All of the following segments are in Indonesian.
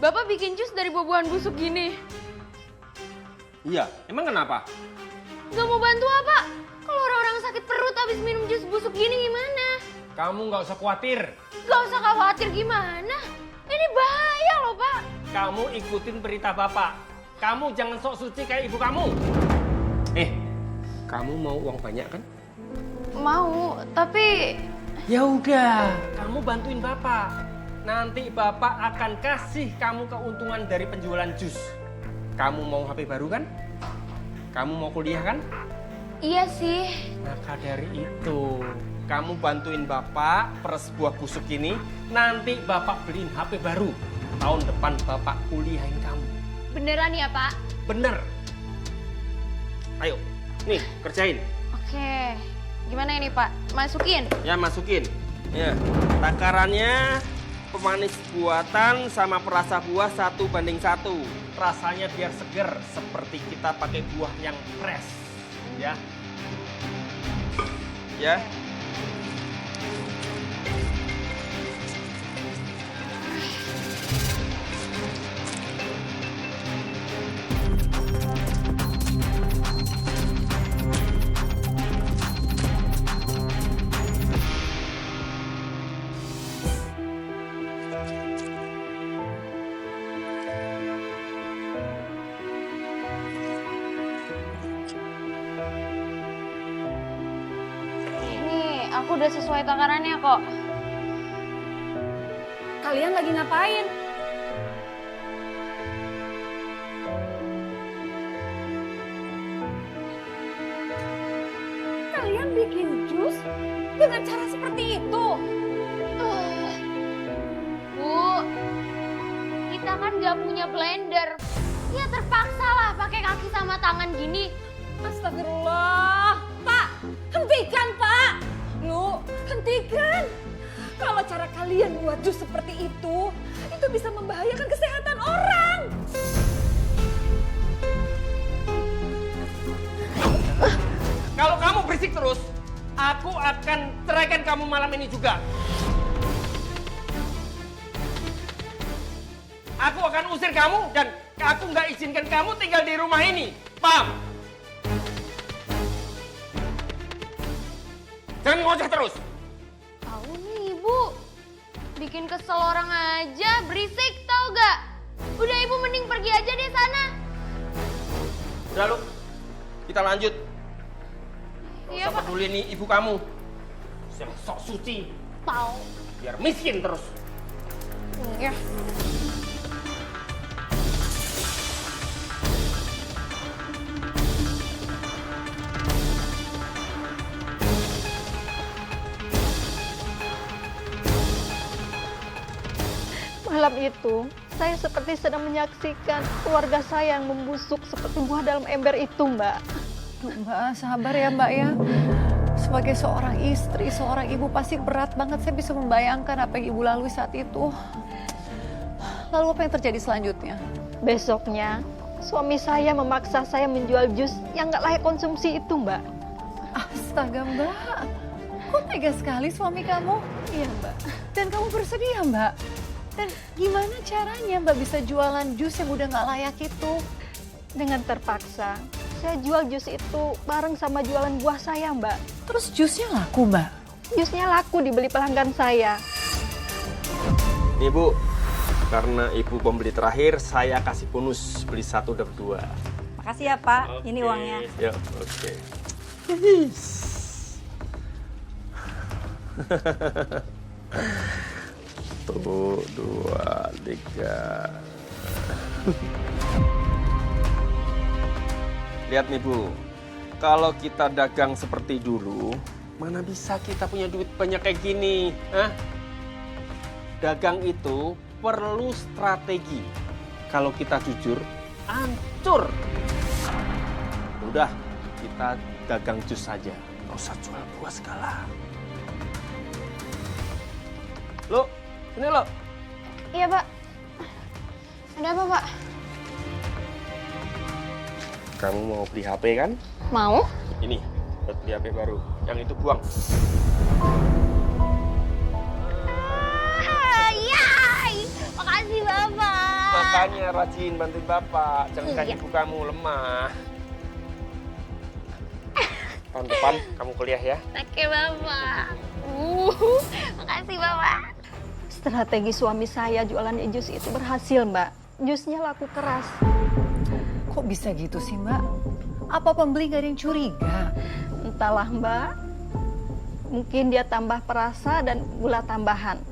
Bapak bikin jus dari buah-buahan busuk gini. Iya, emang kenapa? Gak mau bantu apa? Kalau orang-orang sakit perut habis minum jus busuk gini gimana? Kamu nggak usah khawatir. Gak usah khawatir gimana? Ini bahaya loh, Pak. Kamu ikutin perintah Bapak. Kamu jangan sok suci kayak ibu kamu. Kamu mau uang banyak kan? Mau, tapi... Ya udah, kamu bantuin Bapak. Nanti Bapak akan kasih kamu keuntungan dari penjualan jus. Kamu mau HP baru kan? Kamu mau kuliah kan? Iya sih. Maka dari itu, kamu bantuin Bapak peres buah busuk ini. Nanti Bapak beliin HP baru. Tahun depan Bapak kuliahin kamu. Beneran ya, Pak? Bener. Ayo, nih kerjain. Oke. Gimana ini, Pak? Masukin? Ya masukin. Ya, takarannya pemanis buatan sama perasa buah 1:1. Rasanya biar seger seperti kita pakai buah yang fresh. Ya. Ya. Nih, aku udah sesuai takarannya kok. Kalian lagi ngapain? Kalian bikin jus dengan cara seperti itu? Bu, kita kan gak punya blender. Ya terpaksa lah pakai kaki sama tangan gini. Astagfirullah, Pak, hentikan Pak. Lu, hentikan. Kalau cara kalian buat jus seperti itu bisa membahayakan kesehatan orang. Kalau kamu berisik terus, aku akan ceraikan kamu malam ini juga. Aku akan usir kamu dan aku nggak izinkan kamu tinggal di rumah ini. Paham? Jangan ngoceh terus. Tahu nih ibu, bikin kesel orang aja, berisik tau gak? Udah ibu mending pergi aja deh sana. Udah lu, kita lanjut. Iya Gak usah pak. peduli nih ibu kamu. Yang sok suci, Tahu. biar miskin terus. Iya. Malam itu, saya seperti sedang menyaksikan keluarga saya yang membusuk seperti buah dalam ember itu, Mbak. Mbak, sabar ya Mbak ya. Sebagai seorang istri, seorang ibu pasti berat banget. Saya bisa membayangkan apa yang ibu lalui saat itu. Lalu apa yang terjadi selanjutnya? Besoknya, suami saya memaksa saya menjual jus yang nggak layak konsumsi itu, Mbak. Astaga Mbak, kok tega sekali suami kamu? Iya, Mbak. Dan kamu bersedia Mbak? Dan gimana caranya Mbak bisa jualan jus yang udah nggak layak itu? Dengan terpaksa, saya jual jus itu bareng sama jualan buah saya, Mbak. Terus jusnya laku Mbak? Jusnya laku dibeli pelanggan saya. Nih Bu, karena ibu pembeli terakhir, saya kasih bonus beli 1 dapat 2. Makasih ya Pak, ini uangnya. Yuk, oke. Tuh, 2, 3. Lihat nih Bu, kalau kita dagang seperti dulu, mana bisa kita punya duit banyak kayak gini? Hah? Dagang itu perlu strategi. Kalau kita jujur, hancur. Udah, kita dagang jus saja. Nggak usah jual buah segala. Lo, sini lo. Iya pak. Ada apa pak? Kamu mau beli HP kan? Mau? Ini, buat beli HP baru. Yang itu buang. Iya. Makasih bapak. Makanya rajin bantuin bapak. Jangan kayak ibu kamu lemah. Tahun depan kamu kuliah ya. Oke, Bapak. Makasih, Bapak. Strategi suami saya jualan jus itu berhasil, Mbak. Jusnya laku keras. Kok bisa gitu sih, Mbak? Apa pembeli gak ada yang curiga? Entahlah, Mbak. Mungkin dia tambah perasa dan gula tambahan.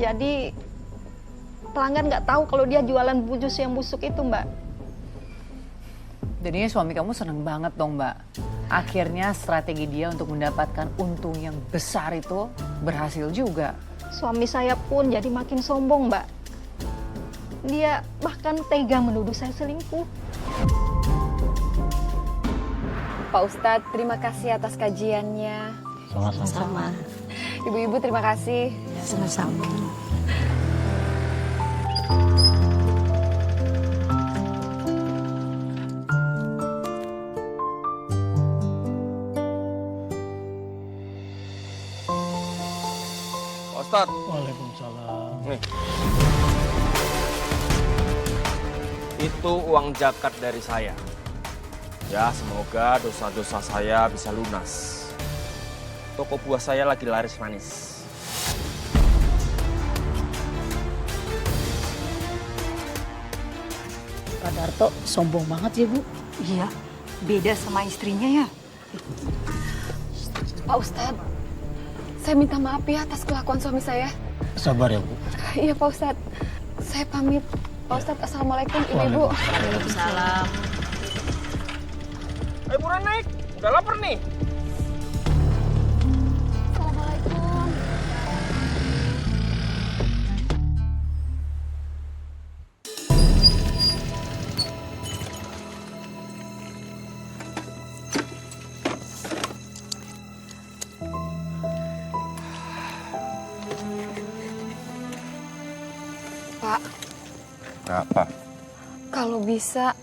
Jadi pelanggan nggak tahu kalau dia jualan jus yang busuk itu, Mbak. Jadinya suami kamu seneng banget dong, Mbak. Akhirnya strategi dia untuk mendapatkan untung yang besar itu berhasil juga. Suami saya pun jadi makin sombong, Mbak. Dia bahkan tega menuduh saya selingkuh. Pak Ustadz, terima kasih atas kajiannya. Sama. Ibu-ibu terima kasih. Sama-sama. Pak Ustadz. Waalaikumsalam. Nih. Itu uang zakat dari saya. Ya, semoga dosa-dosa saya bisa lunas. Toko buah saya lagi laris manis. Pak Darto sombong banget ya, Bu. Iya, beda sama istrinya ya. Pak Ustadz, saya minta maaf ya atas kelakuan suami saya. Sabar ya, Bu. Iya Pak Ustadz, saya pamit. Pak Ustadz, Assalamualaikum Ibu-ibu. Waalaikumsalam. Ayo buruan naik, udah lapar nih. Assalamualaikum. Pak, Apa? kalau bisa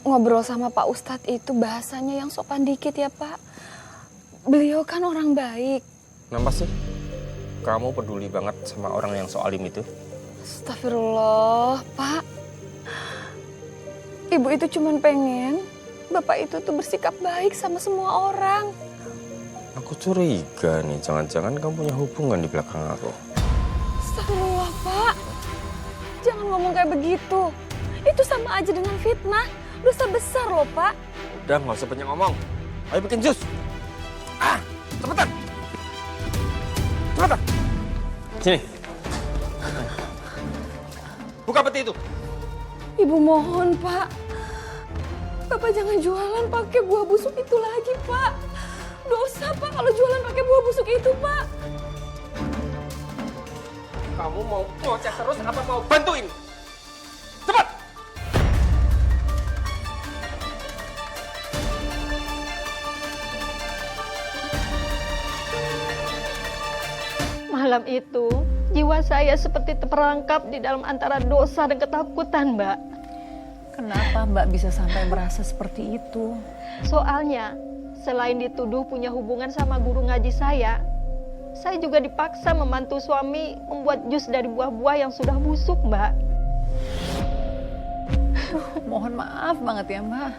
ngobrol sama Pak Ustadz itu bahasanya yang sopan dikit ya Pak. Beliau kan orang baik. Kenapa sih? Kamu peduli banget sama orang yang so alim itu? Astagfirullah, Pak. Ibu itu cuma pengen Bapak itu tuh bersikap baik sama semua orang. Aku curiga nih, jangan-jangan kamu punya hubungan di belakang aku. Astagfirullah, Pak. Jangan ngomong kayak begitu. Itu sama aja dengan fitnah. Dosa besar loh, Pak. Udah, nggak usah banyak ngomong. Ayo bikin jus. Cepetan. Cepetan. Sini. Buka peti itu. Ibu mohon, Pak. Bapak jangan jualan pakai buah busuk itu lagi, Pak. Dosa, Pak, kalau jualan pakai buah busuk itu, Pak. Kamu mau ngoceh terus apa mau bantuin? Cepat. Malam itu, jiwa saya seperti terperangkap di dalam antara dosa dan ketakutan, Mbak. Kenapa Mbak bisa sampai merasa seperti itu? Soalnya, selain dituduh punya hubungan sama guru ngaji saya juga dipaksa membantu suami membuat jus dari buah-buah yang sudah busuk, Mbak. Mohon maaf banget ya Mbak.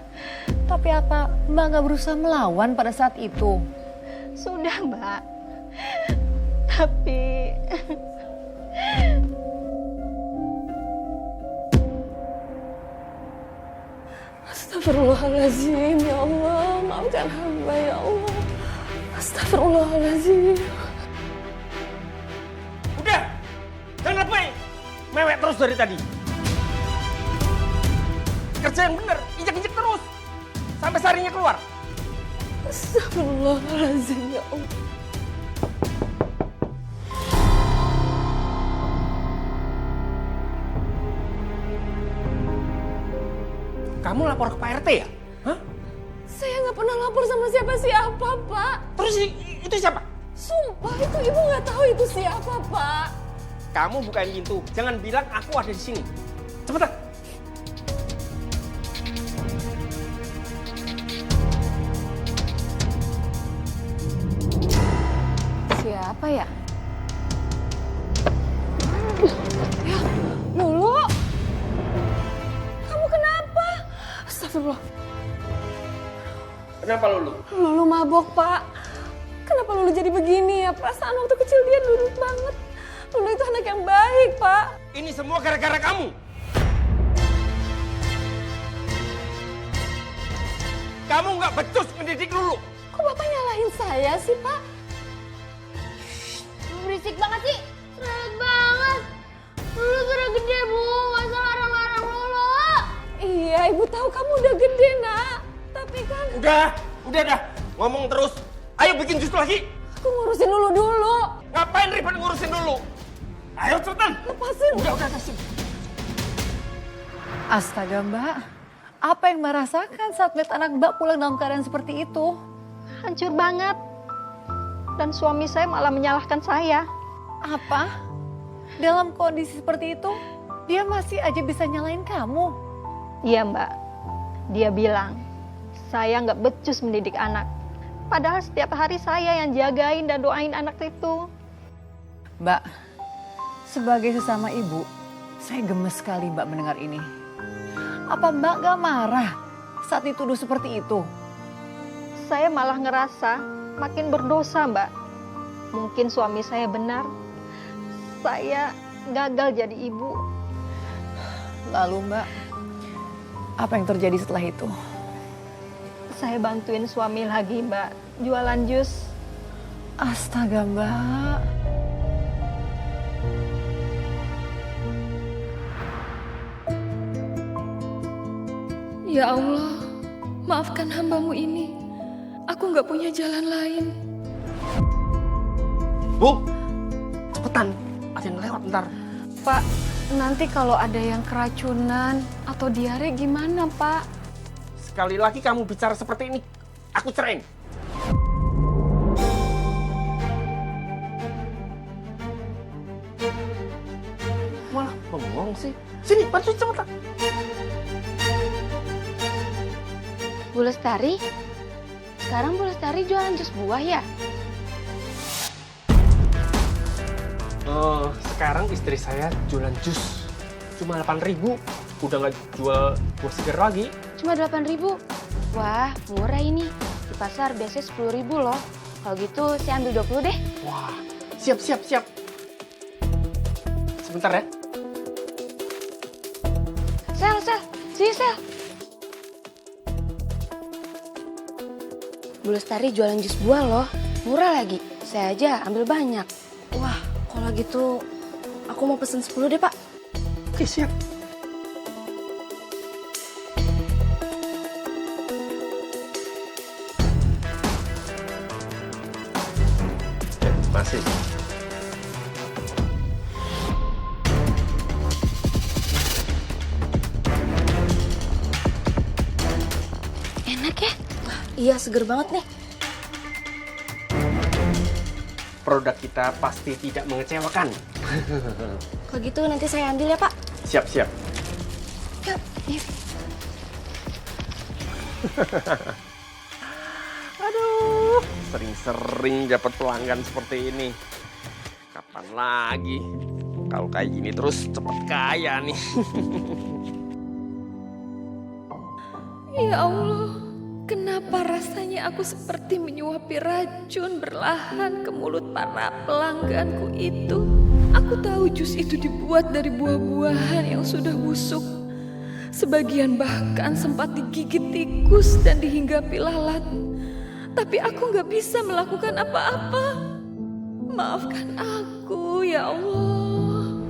Tapi apa Mbak nggak berusaha melawan pada saat itu? Sudah, Mbak. Tapi Astagfirullahaladzim, ya Allah. Maafkan hamba, ya Allah. Astagfirullahaladzim. Udah. Jangan ngapain. Mewek terus dari tadi. Kerja yang bener, injek-injek terus. Sampai sarinya keluar. Astagfirullahaladzim, ya Allah. Kamu lapor ke Pak RT ya? Hah? Saya nggak pernah lapor sama siapa-siapa, Pak. Terus itu siapa? Sumpah, itu ibu nggak tahu itu siapa, Pak. Kamu bukain pintu. Jangan bilang aku ada di sini. Cepetan. Siapa ya? Ya, Lulu. Astagfirullah. Kenapa Lulu? Lulu mabok, Pak. Kenapa Lulu jadi begini ya? Perasaan waktu kecil dia nurut banget. Lulu itu anak yang baik, Pak. Ini semua gara-gara kamu. Kamu nggak becus mendidik Lulu. Kok Bapak nyalahin saya sih, Pak? Berisik banget sih. Cerewet banget. Lulu sudah gede, Bu. Nggak usah larang-larang Lulu. Iya, Ibu tahu kamu udah gede, Nak. Tapi kan Udah dah. Ngomong terus. Ayo bikin jus lagi. aku ngurusin Lulu dulu. Ngapain ribet ngurusin dulu? Ayo cepetan. Lepasin. Udah kasih. Astaga Mbak, apa yang Mbak rasakan saat melihat anak Mbak pulang dalam keadaan seperti itu? Hancur banget. Dan suami saya malah menyalahkan saya. Apa? Dalam kondisi seperti itu, dia masih aja bisa nyalain kamu? Iya Mbak, dia bilang saya nggak becus mendidik anak. Padahal setiap hari saya yang jagain dan doain anak itu. Mbak, sebagai sesama ibu, saya gemes sekali Mbak mendengar ini. Apa Mbak gak marah saat dituduh seperti itu? Saya malah ngerasa makin berdosa Mbak. Mungkin suami saya benar. Saya gagal jadi ibu. Lalu Mbak, apa yang terjadi setelah itu? Saya bantuin suami lagi Mbak, jualan jus. Astaga Mbak. Ya Allah, maafkan hambamu ini. Aku nggak punya jalan lain. Bu, cepetan. Ada yang lewat ntar. Pak, nanti kalau ada yang keracunan atau diare gimana, Pak? Sekali lagi kamu bicara seperti ini, aku ceraiin. Malah bengong sih. Sini, bantuin cepetan. Bu Lestari? Sekarang Bu Lestari jualan jus buah ya? Sekarang istri saya jualan jus. Cuma 8.000. Udah nggak jual buah segar lagi. Cuma 8.000. Wah, murah ini. Di pasar biasanya 10.000 loh. Kalau gitu saya ambil 20 deh. Wah, siap. Sebentar ya. Sel. Sini, Sel. Bu Lestari jualan jus buah loh. Murah lagi. Saya aja ambil banyak. Wah, kalau gitu aku mau pesen 10 deh, Pak. Oke, siap. Masih. Enak ya? Wah, iya seger banget nih. Produk kita pasti tidak mengecewakan. Kalau gitu nanti saya ambil ya, Pak. Siap. Yuk. Aduh, sering-sering dapat pelanggan seperti ini. Kapan lagi? Kalau kayak gini terus cepet kaya nih. Ya Allah, kenapa rasanya aku seperti menyuapi racun berlahan ke mulut para pelangganku itu? Aku tahu jus itu dibuat dari buah-buahan yang sudah busuk. Sebagian bahkan sempat digigit tikus dan dihinggapi lalat. Tapi aku gak bisa melakukan apa-apa. Maafkan aku, ya Allah.